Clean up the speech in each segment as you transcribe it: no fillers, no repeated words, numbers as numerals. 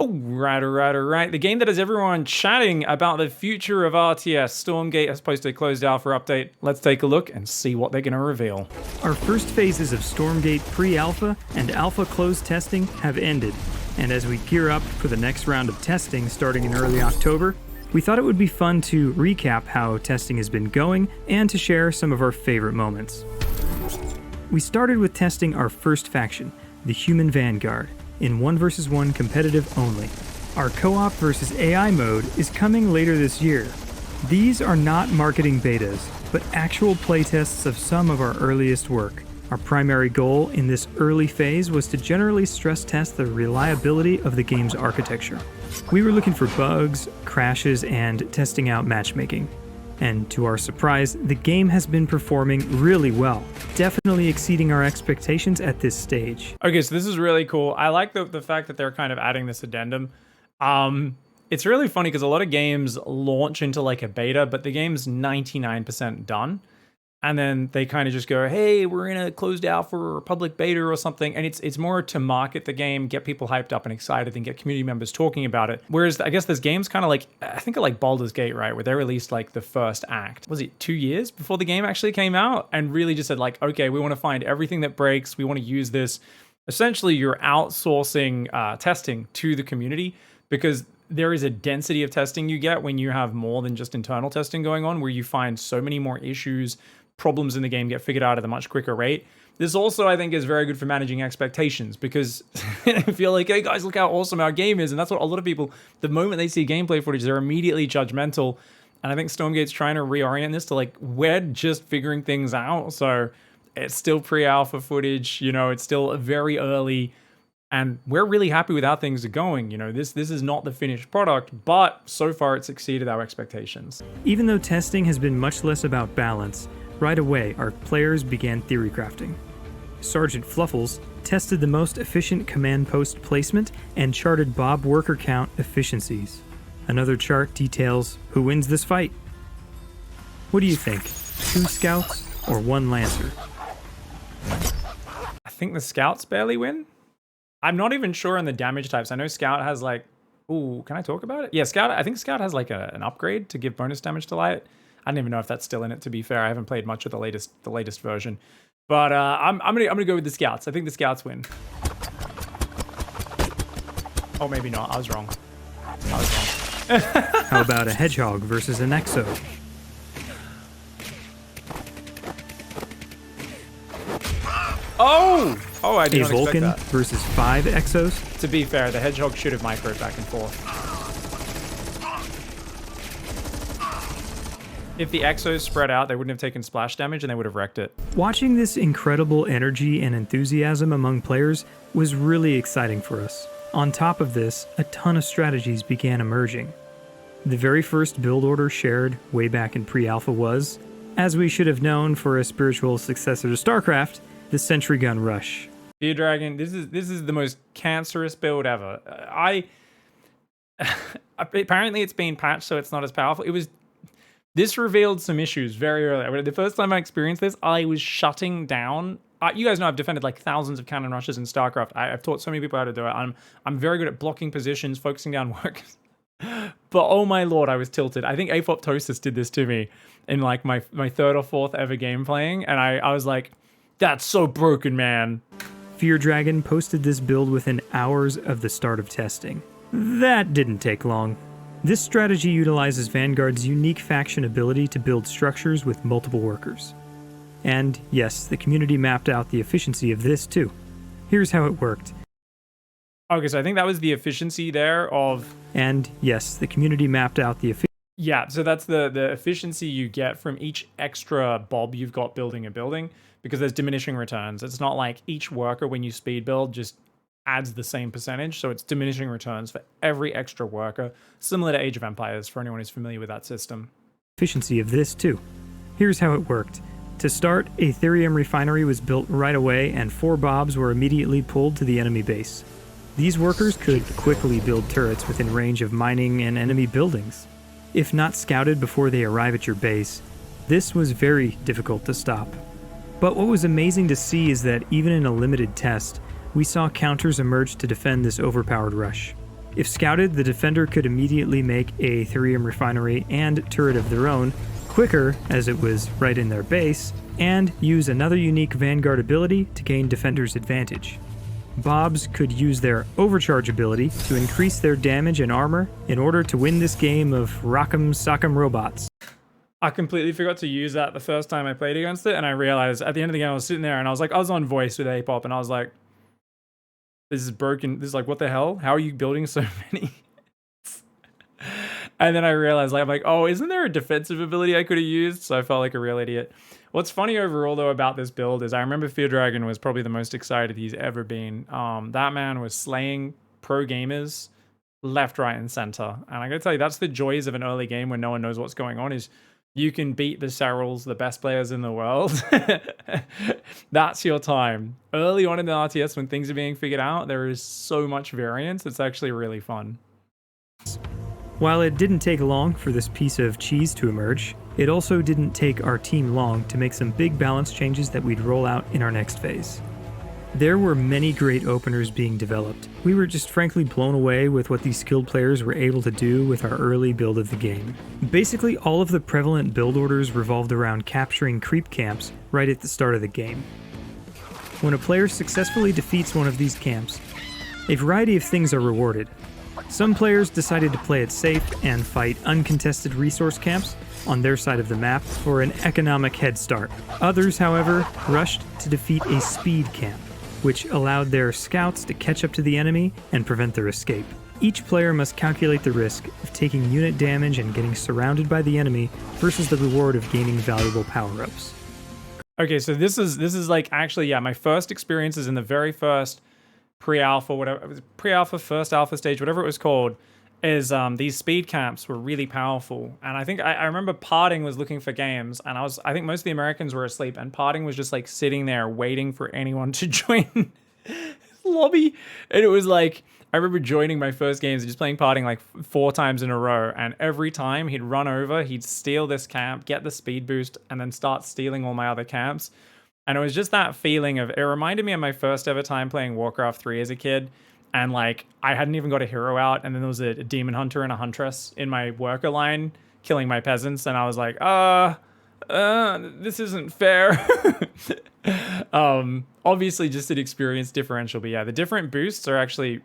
Alright. The game that has everyone chatting about the future of RTS. Stormgate has posted a closed alpha update. Let's take a look and see what they're going to reveal. Our first phases of Stormgate pre-alpha and alpha closed testing have ended, and as we gear up for the next round of testing starting in early October, we thought it would be fun to recap how testing has been going and to share some of our favorite moments. We started with testing our first faction, the Human Vanguard, in 1 vs 1 competitive only. Our co-op versus AI mode is coming later this year. These are not marketing betas, but actual playtests of some of our earliest work. Our primary goal in this early phase was to generally stress test the reliability of the game's architecture. We were looking for bugs, crashes, and testing out matchmaking. And to our surprise, the game has been performing really well, definitely exceeding our expectations at this stage. Okay, so this is really cool. I like the fact that they're kind of adding this addendum. It's really funny because a lot of games launch into like a beta, but the game's 99% done. And then they kind of just go, hey, we're in a closed alpha or a public beta or something. And it's more to market the game, get people hyped up and excited, and get community members talking about it. Whereas I guess there's games kind of like, I think of like Baldur's Gate, right? Where they released like the first act. Was it 2 years before the game actually came out? And really just said like, okay, we want to find everything that breaks. We want to use this. Essentially, you're outsourcing testing to the community, because there is a density of testing you get when you have more than just internal testing going on, where you find so many more issues, problems in the game get figured out at a much quicker rate. This also, I think, is very good for managing expectations, because I feel like, hey guys, look how awesome our game is. And that's what a lot of people, the moment they see gameplay footage, they're immediately judgmental. And I think Stormgate's trying to reorient this to like, we're just figuring things out. So it's still pre-alpha footage, you know, it's still very early. And we're really happy with how things are going. You know, this is not the finished product, but so far it's exceeded our expectations. Even though testing has been much less about balance, right away our players began theory crafting. Sergeant Fluffles tested the most efficient command post placement and charted Bob worker count efficiencies. Another chart details who wins this fight. What do you think? 2 scouts or 1 lancer? I think the scouts barely win. I'm not even sure on the damage types. I know Scout has like, ooh, can I talk about it? Yeah, Scout, I think Scout has like an upgrade to give bonus damage to light. I don't even know if that's still in it, to be fair. I haven't played much of the latest version. But I'm gonna go with the Scouts. I think the Scouts win. Oh, maybe not. I was wrong. How about a Hedgehog versus an Exo? Oh, I didn't expect Vulcan that. versus 5 Exos? To be fair, the Hedgehog should have microed back and forth. If the Exos spread out, they wouldn't have taken splash damage and they would have wrecked it. Watching this incredible energy and enthusiasm among players was really exciting for us. On top of this, a ton of strategies began emerging. The very first build order shared way back in pre-alpha was, as we should have known for a spiritual successor to StarCraft, the Sentry gun rush. Dear Dragon, this is the most cancerous build ever. Apparently it's been patched so it's not as powerful. This revealed some issues very early. The first time I experienced this, I was shutting down. You guys know I've defended like thousands of cannon rushes in StarCraft. I've taught so many people how to do it. I'm very good at blocking positions, focusing down workers. But oh my lord, I was tilted. I think Apoptosis did this to me in like my 3rd or 4th ever game playing, and I was like, that's so broken, man. Fear Dragon posted this build within hours of the start of testing. That didn't take long. This strategy utilizes Vanguard's unique faction ability to build structures with multiple workers. And yes, the community mapped out the efficiency of this too. Here's how it worked. Okay, so I think that was the efficiency there of... And yes, the community mapped out the efficiency. Yeah, so that's the efficiency you get from each extra bob you've got building a building, because there's diminishing returns. It's not like each worker, when you speed build, just adds the same percentage, so it's diminishing returns for every extra worker, similar to Age of Empires for anyone who's familiar with that system. Efficiency of this too. Here's how it worked. To start, a Therium refinery was built right away and 4 bobs were immediately pulled to the enemy base. These workers could quickly build turrets within range of mining and enemy buildings. If not scouted before they arrive at your base, this was very difficult to stop. But what was amazing to see is that even in a limited test, we saw counters emerge to defend this overpowered rush. If scouted, the defender could immediately make a thorium refinery and turret of their own, quicker as it was right in their base, and use another unique Vanguard ability to gain defender's advantage. Bobs could use their overcharge ability to increase their damage and armor in order to win this game of Rock'em Sock'em Robots. I completely forgot to use that the first time I played against it, and I realized at the end of the game I was sitting there and I was on voice with A-Pop, and I was like, this is broken. This is like, what the hell? How are you building so many? And then I realized, like, I'm like, oh, isn't there a defensive ability I could have used? So I felt like a real idiot. What's funny overall, though, about this build is I remember Fear Dragon was probably the most excited he's ever been. That man was slaying pro gamers left, right, and center. And I gotta tell you, that's the joys of an early game when no one knows what's going on, is you can beat the Serals, the best players in the world. That's your time. Early on in the RTS, when things are being figured out, there is so much variance. It's actually really fun. While it didn't take long for this piece of cheese to emerge, it also didn't take our team long to make some big balance changes that we'd roll out in our next phase. There were many great openers being developed. We were just frankly blown away with what these skilled players were able to do with our early build of the game. Basically, all of the prevalent build orders revolved around capturing creep camps right at the start of the game. When a player successfully defeats one of these camps, a variety of things are rewarded. Some players decided to play it safe and fight uncontested resource camps on their side of the map for an economic head start. Others, however, rushed to defeat a speed camp, which allowed their scouts to catch up to the enemy and prevent their escape. Each player must calculate the risk of taking unit damage and getting surrounded by the enemy versus the reward of gaining valuable power-ups. Okay, so this is like, actually, yeah, my first experiences in the very first pre-alpha, whatever it was, pre-alpha, first alpha stage, whatever it was called, is these speed camps were really powerful. And I think I remember Parting was looking for games, and I think most of the Americans were asleep, and Parting was just like sitting there waiting for anyone to join his lobby. And it was like, I remember joining my first games and just playing Parting like 4 times in a row, and every time he'd run over, he'd steal this camp, get the speed boost, and then start stealing all my other camps. And it was just that feeling of, it reminded me of my first ever time playing Warcraft 3 as a kid. And like, I hadn't even got a hero out, and then there was a demon hunter and a huntress in my worker line killing my peasants, and I was like, this isn't fair. Obviously just an experience differential, but yeah, the different boosts are actually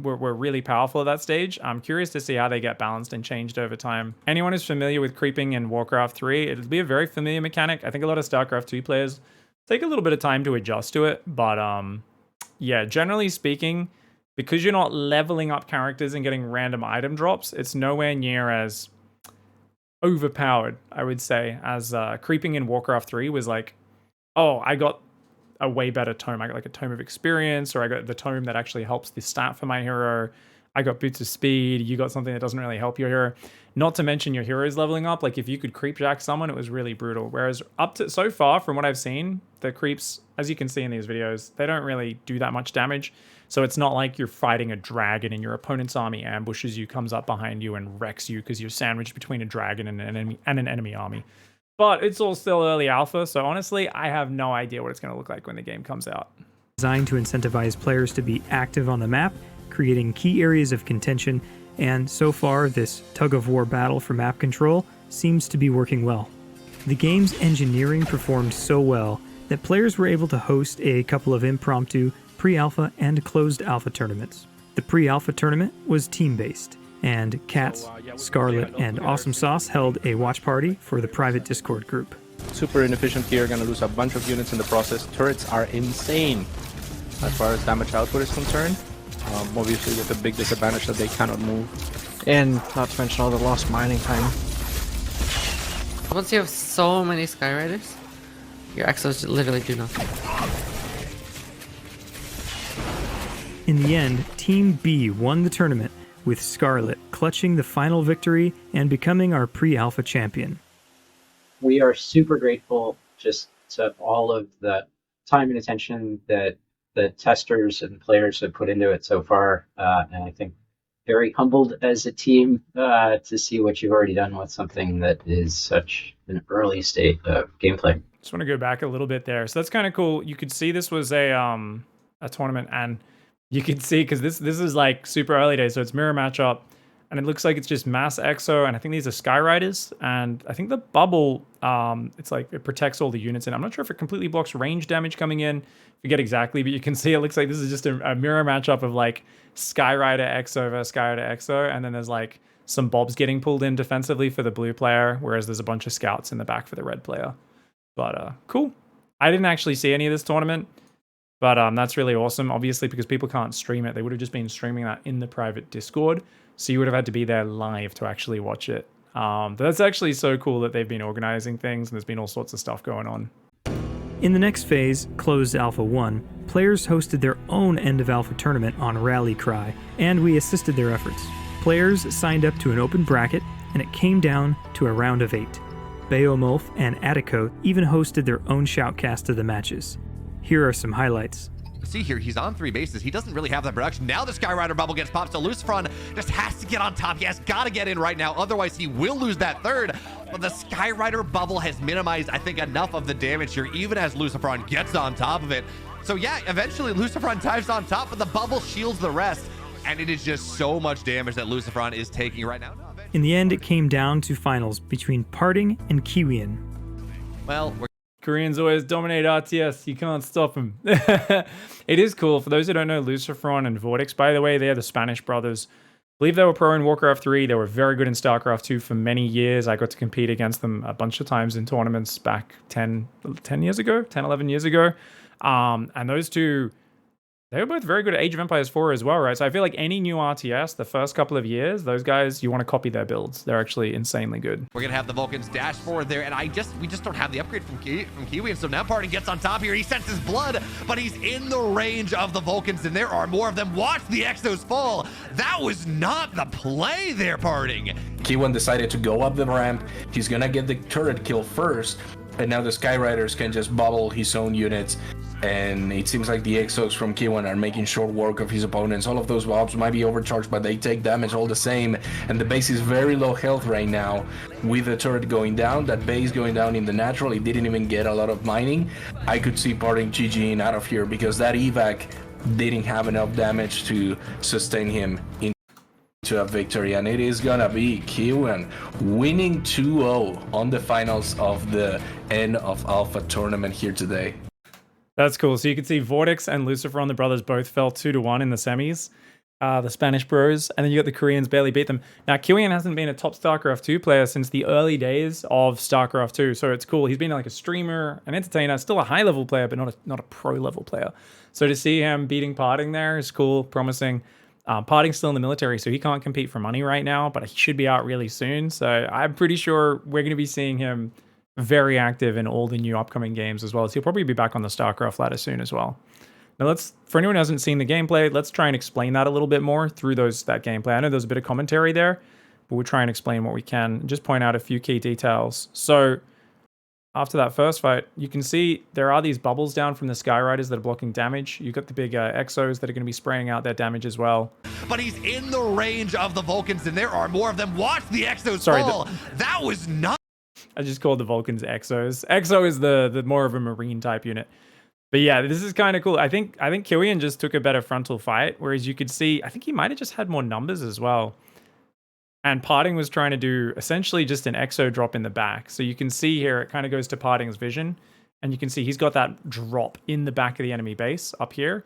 were really powerful at that stage. I'm curious to see how they get balanced and changed over time. Anyone who's familiar with creeping in Warcraft 3, it'll be a very familiar mechanic. I think a lot of StarCraft 2 players take a little bit of time to adjust to it, but yeah, generally speaking, because you're not leveling up characters and getting random item drops, it's nowhere near as overpowered, I would say, as creeping in Warcraft 3 was like, oh, I got a way better tome. I got like a tome of experience, or I got the tome that actually helps the stat for my hero. I got boots of speed. You got something that doesn't really help your hero. Not to mention your hero's leveling up. Like if you could creep jack someone, it was really brutal. Whereas up to so far from what I've seen, the creeps, as you can see in these videos, they don't really do that much damage. So it's not like you're fighting a dragon and your opponent's army ambushes you, comes up behind you and wrecks you because you're sandwiched between a dragon and an enemy army. But it's all still early alpha, so honestly, I have no idea what it's going to look like when the game comes out. Designed to incentivize players to be active on the map, creating key areas of contention, and so far this tug-of-war battle for map control seems to be working well. The game's engineering performed so well that players were able to host a couple of impromptu pre-alpha and closed alpha tournaments. The pre-alpha tournament was team-based, and Cats, Scarlet, and Awesome Sauce held a watch party for the private Discord group. Super inefficient here, gonna lose a bunch of units in the process. Turrets are insane as far as damage output is concerned. Obviously with the big disadvantage that they cannot move. And not to mention all the lost mining time. Once you have so many Skyriders, your Exos literally do nothing. In the end, Team B won the tournament, with Scarlet clutching the final victory and becoming our pre-alpha champion. We are super grateful just to all of the time and attention that the testers and players have put into it so far, and I think very humbled as a team to see what you've already done with something that is such an early state of gameplay. Just want to go back a little bit there. So that's kind of cool. You could see this was a tournament, and You can see, because this is like super early days, so it's mirror matchup, and it looks like it's just mass exo, and I think these are Skyriders, and I think the bubble, it's like it protects all the units, and I'm not sure if it completely blocks range damage coming in. Forget exactly, but you can see it looks like this is just a mirror matchup of like Skyrider exo versus Skyrider exo, and then there's like some bobs getting pulled in defensively for the blue player, whereas there's a bunch of scouts in the back for the red player. But cool. I didn't actually see any of this tournament. But that's really awesome, obviously, because people can't stream it. They would have just been streaming that in the private Discord, so you would have had to be there live to actually watch it. But that's actually so cool that they've been organizing things, and there's been all sorts of stuff going on. In the next phase, Closed Alpha 1, players hosted their own End of Alpha tournament on Rally Cry, and we assisted their efforts. Players signed up to an open bracket, and it came down to a round of 8. Beowulf and Attico even hosted their own shoutcast of the matches. Here are some highlights. See here, he's on 3 bases. He doesn't really have that production. Now the Skyrider bubble gets popped, so Lucifron just has to get on top. He has got to get in right now, otherwise he will lose that third. But the Skyrider bubble has minimized, I think, enough of the damage here, even as Lucifron gets on top of it. So yeah, eventually Lucifron dives on top, but the bubble shields the rest, and it is just so much damage that Lucifron is taking right now. In the end, it came down to finals between Parting and Kiwian. Well, Koreans always dominate RTS. You can't stop them. It is cool. For those who don't know, Lucifron and Vortex, by the way, they're the Spanish brothers. I believe they were pro in Warcraft 3. They were very good in StarCraft 2 for many years. I got to compete against them a bunch of times in tournaments back 10 years ago, 10, 11 years ago. And those two, they were both very good at Age of Empires 4 as well, right? So I feel like any new RTS, the first couple of years, those guys, you want to copy their builds. They're actually insanely good. we're gonna have the Vulcans dash forward there, and we just don't have the upgrade from Kiwi, and so now Parting gets on top here. He senses blood, but he's in the range of the Vulcans, and there are more of them. Watch the Exos fall. That was not the play there, Parting. Kiwan decided to go up the ramp. He's gonna get the turret kill first, and now the Skyriders can just bubble his own units. And it seems like the Exos from Kiwan are making short work of his opponents. All of those mobs might be overcharged, but they take damage all the same. And the base is very low health right now. With the turret going down, that base going down in the natural, it didn't even get a lot of mining. I could see Parting GGing out of here because that evac didn't have enough damage to sustain him into a victory. And it is gonna be Kiwan winning 2-0 on the finals of the End of Alpha tournament here today. That's cool. So you can see Vortex and Lucifron, the brothers, both fell 2-1 in the semis. The Spanish bros, and then you got the Koreans barely beat them. Now, Kiwian hasn't been a top StarCraft 2 player since the early days of StarCraft 2, so it's cool. He's been like a streamer, an entertainer, still a high-level player, but not a pro-level player. So to see him beating Parting there is cool, promising. Parting's still in the military, so he can't compete for money right now, but he should be out really soon. So I'm pretty sure we're going to be seeing him very active in all the new upcoming games as well. So he'll probably be back on the StarCraft ladder soon as well. Now for anyone who hasn't seen the gameplay, let's try and explain that a little bit more through that gameplay. I know there's a bit of commentary there, but we'll try and explain what we can and just point out a few key details. So after that first fight, you can see there are these bubbles down from the Skyriders that are blocking damage. You've got the big Exos that are going to be spraying out their damage as well. But he's in the range of the Vulcans, and there are more of them. Watch the Exos fall. That was not... I just called the Vulcans Exos. Exo is the more of a marine type unit. But yeah, this is kind of cool. I think Kiwian just took a better frontal fight, whereas you could see, I think he might have just had more numbers as well. And Parting was trying to do essentially just an Exo drop in the back. So you can see here, it kind of goes to Parting's vision. And you can see he's got that drop in the back of the enemy base up here.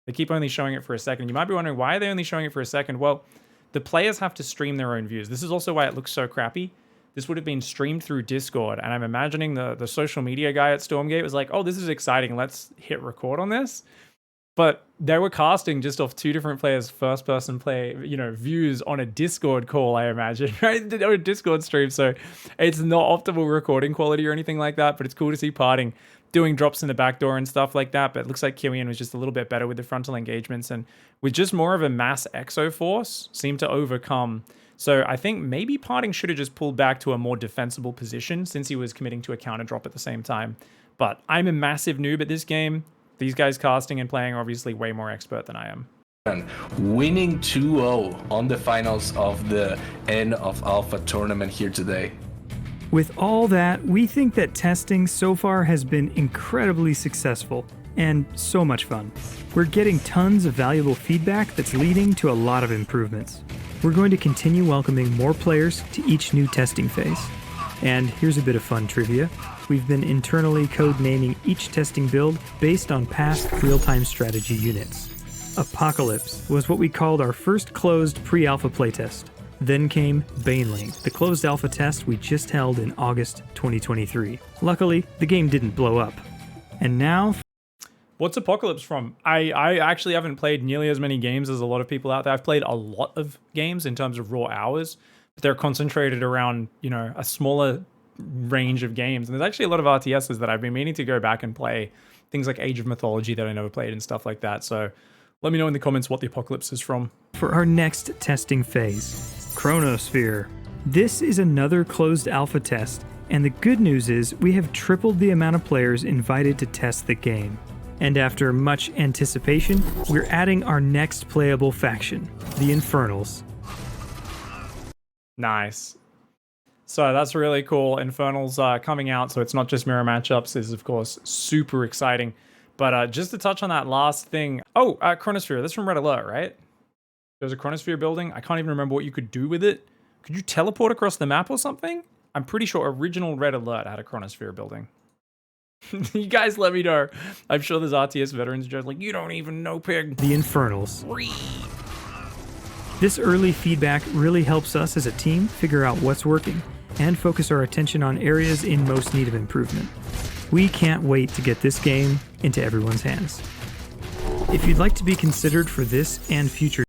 They keep only showing it for a second. You might be wondering, why are they only showing it for a second? Well, the players have to stream their own views. This is also why it looks so crappy. This would have been streamed through Discord, and I'm imagining the social media guy at Stormgate was like, oh, this is exciting, let's hit record on this. But they were casting just off two different players' first-person play, views on a Discord call, I imagine, right? Or a Discord stream, so it's not optimal recording quality or anything like that, but it's cool to see Parting doing drops in the back door and stuff like that. But it looks like Kiwian was just a little bit better with the frontal engagements, and with just more of a mass Exo force, seemed to overcome. So I think maybe Parting should have just pulled back to a more defensible position since he was committing to a counter drop at the same time. But I'm a massive noob at this game. These guys casting and playing are obviously way more expert than I am. Winning 2-0 on the finals of the End of Alpha tournament here today. With all that, we think that testing so far has been incredibly successful and so much fun. We're getting tons of valuable feedback that's leading to a lot of improvements. We're going to continue welcoming more players to each new testing phase. And here's a bit of fun trivia. We've been internally code-naming each testing build based on past real-time strategy units. Apocalypse was what we called our first closed pre-alpha playtest. Then came Baneling, the closed alpha test we just held in August 2023. Luckily, the game didn't blow up. And now... What's Apocalypse from? I actually haven't played nearly as many games as a lot of people out there. I've played a lot of games in terms of raw hours, but they're concentrated around, you know, a smaller range of games. And there's actually a lot of RTSs that I've been meaning to go back and play. Things like Age of Mythology that I never played and stuff like that. So let me know in the comments what the Apocalypse is from. For our next testing phase, Chronosphere. This is another closed alpha test, and the good news is we have tripled the amount of players invited to test the game. And after much anticipation, we're adding our next playable faction, the Infernals. Nice. So that's really cool. Infernals coming out, so it's not just mirror matchups, is of course super exciting. But just to touch on that last thing. Oh, Chronosphere, that's from Red Alert, right? There's a Chronosphere building. I can't even remember what you could do with it. Could you teleport across the map or something? I'm pretty sure original Red Alert had a Chronosphere building. You guys let me know. I'm sure there's RTS veterans just like, you don't even know, pig. The Infernals. This early feedback really helps us as a team figure out what's working and focus our attention on areas in most need of improvement. We can't wait to get this game into everyone's hands. If you'd like to be considered for this and future...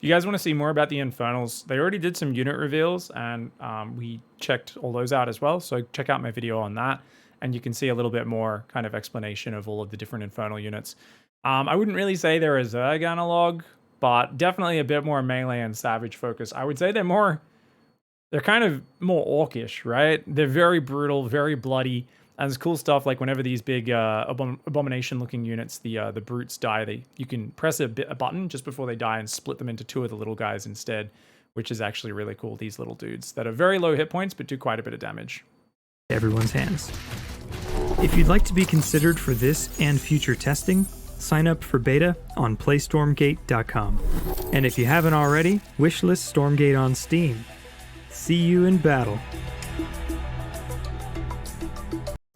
If you guys want to see more about the Infernals, they already did some unit reveals, and we checked all those out as well, so check out my video on that. And you can see a little bit more kind of explanation of all of the different Infernal units. I wouldn't really say they're a Zerg analog, but definitely a bit more melee and savage focus. I would say they're kind of more orcish, right? They're very brutal, very bloody. And there's cool stuff like whenever these big abomination-looking units, the brutes die, you can press a button just before they die and split them into two of the little guys instead, which is actually really cool. These little dudes that are very low hit points but do quite a bit of damage. Everyone's hands. If you'd like to be considered for this and future testing, sign up for beta on playstormgate.com. And if you haven't already, wishlist Stormgate on Steam. See you in battle.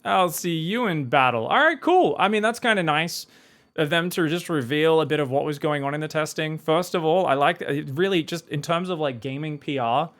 I'll see you in battle. All right, cool. I mean, that's kind of nice of them to just reveal a bit of what was going on in the testing. First of all, I like it really just in terms of like gaming PR,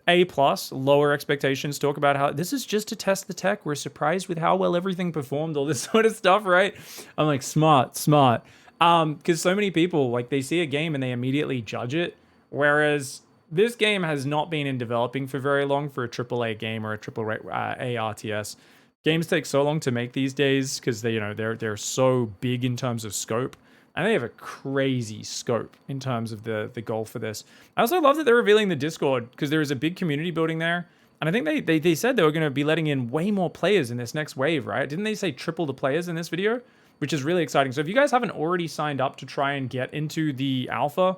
A+, lower expectations, talk about how this is just to test the tech. We're surprised with how well everything performed, all this sort of stuff, right? I'm like, smart. Because so many people, like, they see a game and they immediately judge it, whereas this game has not been in developing for very long for a AAA game or a AAA RTS. Games take so long to make these days because they're so big in terms of scope. And they have a crazy scope in terms of the goal for this. I also love that they're revealing the Discord because there is a big community building there. And I think they said they were going to be letting in way more players in this next wave, right? Didn't they say triple the players in this video? Which is really exciting. So if you guys haven't already signed up to try and get into the alpha,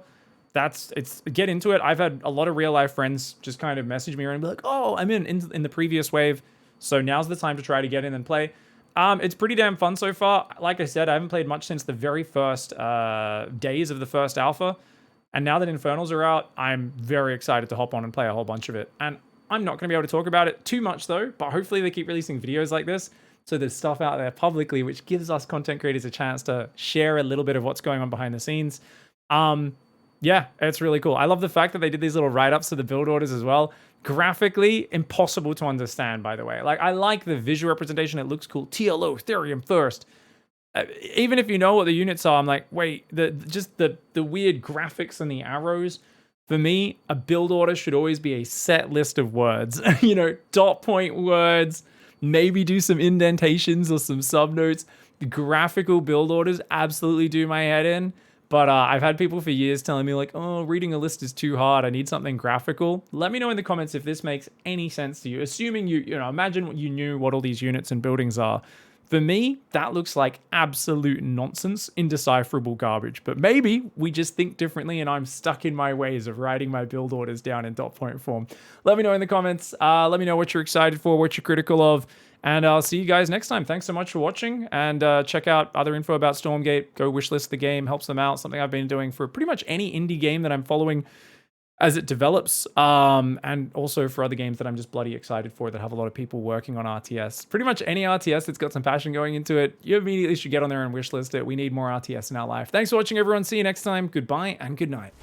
get into it. I've had a lot of real life friends just kind of message me and be like, oh, I'm in the previous wave. So now's the time to try to get in and play. It's pretty damn fun so far. Like I said, I haven't played much since the very first days of the first alpha. And now that Infernals are out, I'm very excited to hop on and play a whole bunch of it. And I'm not going to be able to talk about it too much though, but hopefully they keep releasing videos like this. So there's stuff out there publicly, which gives us content creators a chance to share a little bit of what's going on behind the scenes. Yeah, it's really cool. I love the fact that they did these little write-ups of the build orders as well. Graphically, impossible to understand, by the way. Like, I like the visual representation. It looks cool. TLO, Therium first. Even if you know what the units are, I'm like, wait, the weird graphics and the arrows. For me, a build order should always be a set list of words. Dot point words, maybe do some indentations or some subnotes. The graphical build orders absolutely do my head in. But I've had people for years telling me like, oh, reading a list is too hard. I need something graphical. Let me know in the comments if this makes any sense to you. Assuming imagine you knew what all these units and buildings are. For me, that looks like absolute nonsense, indecipherable garbage. But maybe we just think differently and I'm stuck in my ways of writing my build orders down in dot point form. Let me know in the comments. Let me know what you're excited for, what you're critical of. And I'll see you guys next time. Thanks so much for watching, and check out other info about Stormgate. Go wishlist the game, helps them out. Something I've been doing for pretty much any indie game that I'm following as it develops, and also for other games that I'm just bloody excited for that have a lot of people working on RTS. Pretty much any RTS that's got some passion going into it, you immediately should get on there and wishlist it. We need more RTS in our life. Thanks for watching, everyone. See you next time. Goodbye and good night.